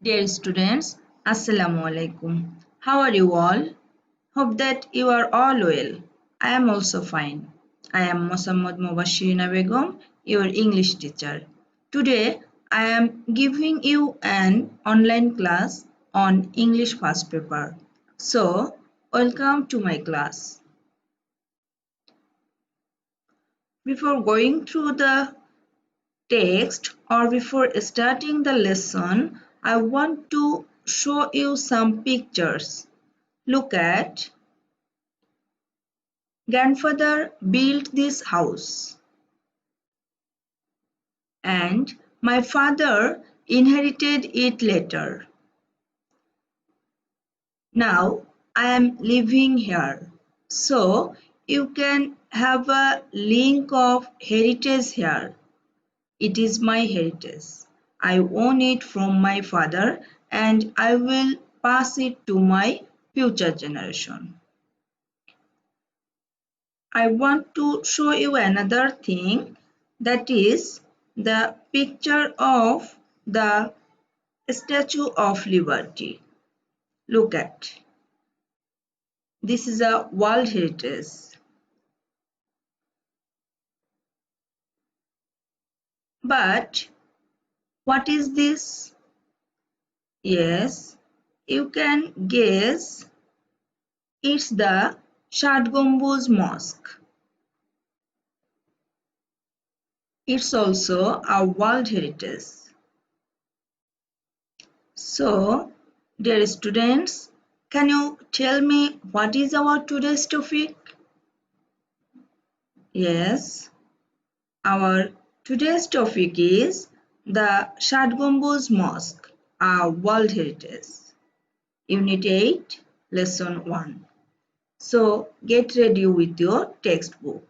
Dear students, Assalamu alaikum. How are you all? Hope that you are all well. I am also fine. I am Mosammad Mubashirina Begum, your English teacher. Today, I am giving you an online class on English first paper. So, welcome to my class. Before going through the text or before starting the lesson, I want to show you some pictures. Look at grandfather built this house and my father inherited it later. Now I am living here. So you can have a link of heritage here. It is my heritage. I own it from my father and I will pass it to my future generation. I want to show you another thing, that is the picture of the Statue of Liberty. Look at. This is a World Heritage. But what is this? Yes, you can guess, it's the Shad Gambuz Mosque. It's also a World Heritage. So, dear students, can you tell me what is our today's topic? Yes, our today's topic is the Shad Gambuz Mosque, a World Heritage. Unit 8, Lesson 1. So, get ready with your textbook.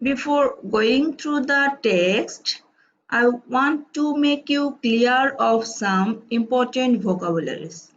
Before going through the text, I want to make you clear of some important vocabularies.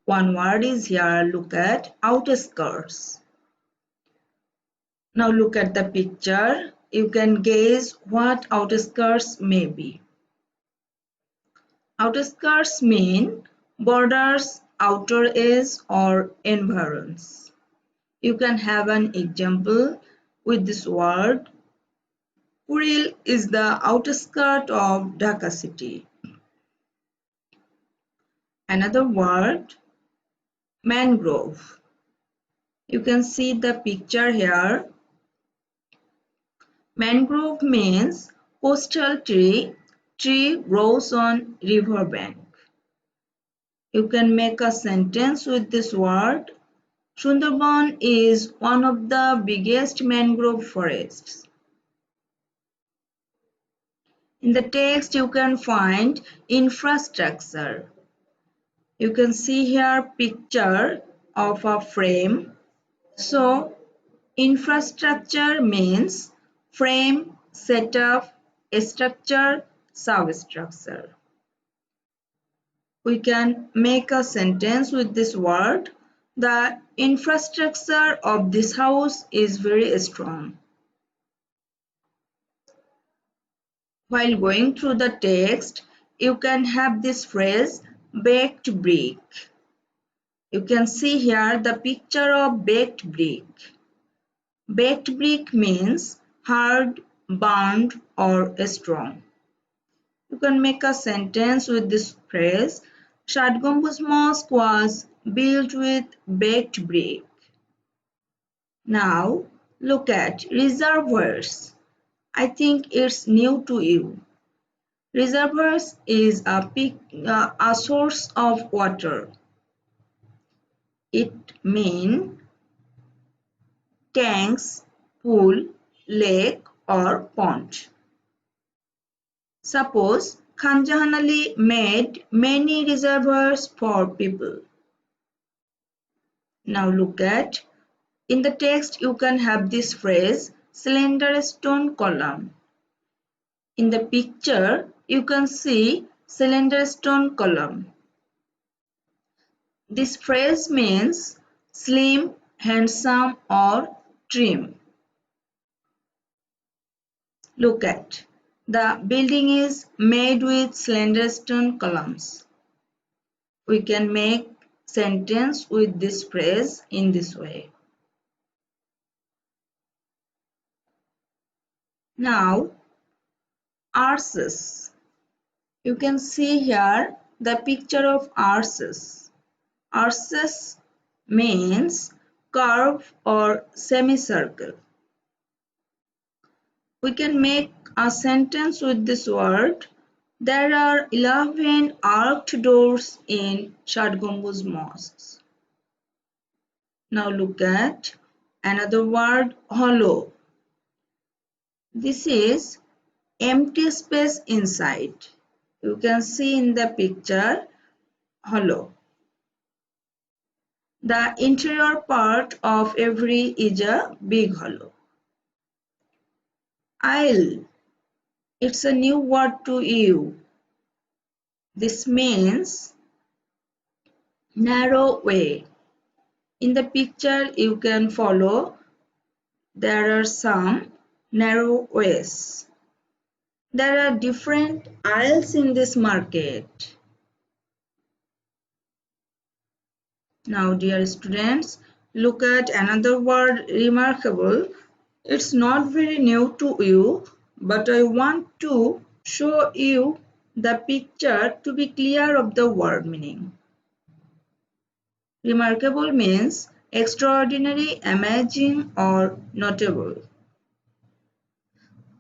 One word is here, look at outskirts. Now look at the picture. You can guess what outskirts may be. Outskirts mean borders, outer edge or environs. You can have an example with this word. Kuril is the outskirt of Dhaka city. Another word, mangrove. You can see the picture here. Mangrove means coastal tree. Tree grows on river bank. You can make a sentence with this word. Sundarban is one of the biggest mangrove forests. In the text you can find infrastructure. You can see here picture of a frame. So infrastructure means frame, setup, structure, substructure. We can make a sentence with this word. The infrastructure of this house is very strong. While going through the text, you can have this phrase, baked brick. You can see here the picture of baked brick. Baked brick means hard, burnt or strong. You can make a sentence with this phrase, Shad Gambuz Mosque was built with baked brick. Now look at reservoirs. I think it's new to you. Reservoirs is a source of water. It means tanks, pool, lake or pond. Suppose Khan Jahan Ali made many reservoirs for people. Now look at, in the text you can have this phrase, slender stone column. In the picture you can see slender stone column. This phrase means slim, handsome or trim. Look at, The building is made with slender stone columns. We can make sentence with this phrase in this way. Now, arches. You can see here the picture of arches. Arches means curve or semicircle. We can make a sentence with this word. There are 11 arched doors in Shad Gambuz mosques. Now look at another word, hollow. This is empty space inside. You can see in the picture, hollow. The interior part of every is a big hollow. Aisle. It's a new word to you. This means narrow way. In the picture you can follow, there are some narrow ways. There are different aisles in this market. Now dear students, look at another word, remarkable. It's not very new to you, but I want to show you the picture to be clear of the word meaning. Remarkable means extraordinary, amazing or notable.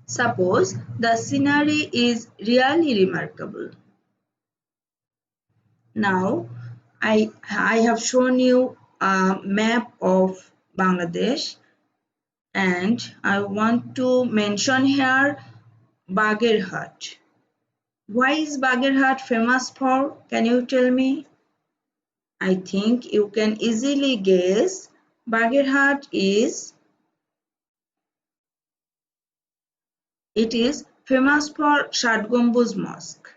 Suppose the scenery is really remarkable. Now I have shown you a map of Bangladesh and I want to mention here Bagherhat. Why is Bagherhat famous for? Can you tell me? I think you can easily guess. Bagherhat is famous for Shad Gambuz Mosque.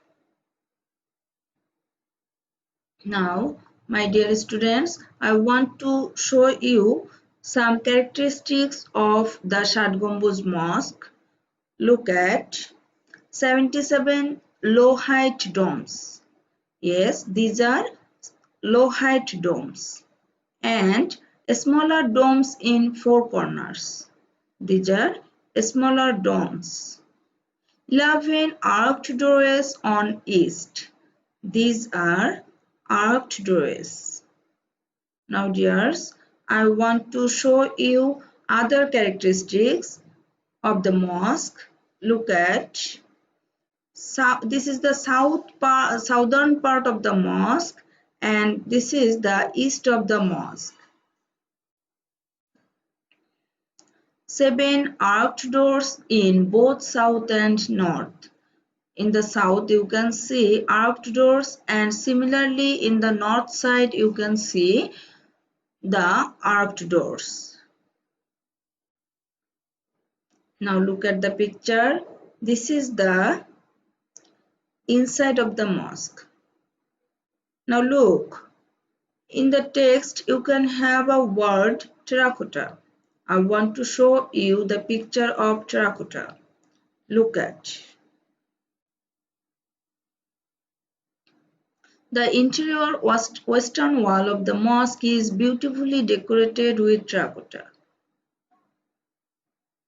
Now, my dear students, I want to show you some characteristics of the Shad Gambuz Mosque. Look at 77 low height domes. Yes, these are low height domes and smaller domes in four corners. These are smaller domes. 11 arched doorways on east. These are arched doorways. Now dears, I want to show you other characteristics of the mosque. Look at, this is the southern part of the mosque and this is the east of the mosque. 7 arched doors in both south and north. In the south you can see arched doors and similarly in the north side you can see the arched doors. Now look at the picture. This is the inside of the mosque. Now look, in the text you can have a word terracotta. I want to show you the picture of terracotta. Look at. The interior western wall of the mosque is beautifully decorated with terracotta.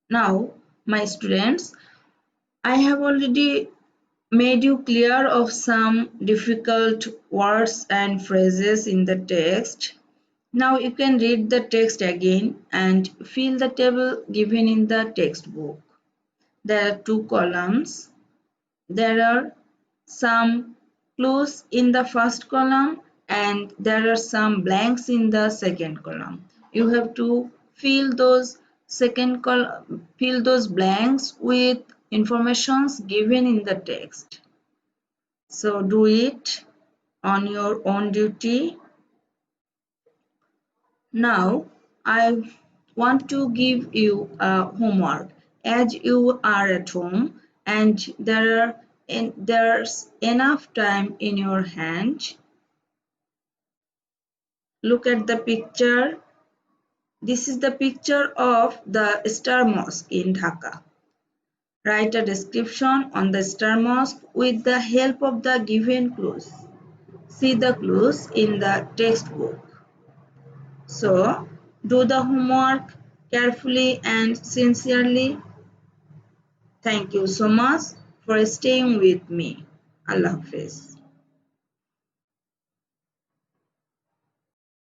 Now, my students, I have already made you clear of some difficult words and phrases in the text. Now you can read the text again and fill the table given in the textbook. There are 2 columns. There are some clues in the first column and there are some blanks in the second column. You have to fill those blanks with informations given in the text. So do it on your own duty. Now I want to give you a homework. As you are at home and there's enough time in your hand, look at the picture. This is the picture of the Star Mosque in Dhaka. Write a description on the star mosque with the help of the given clues. See the clues in the textbook. So, do the homework carefully and sincerely. Thank you so much for staying with me. Allah Hafiz.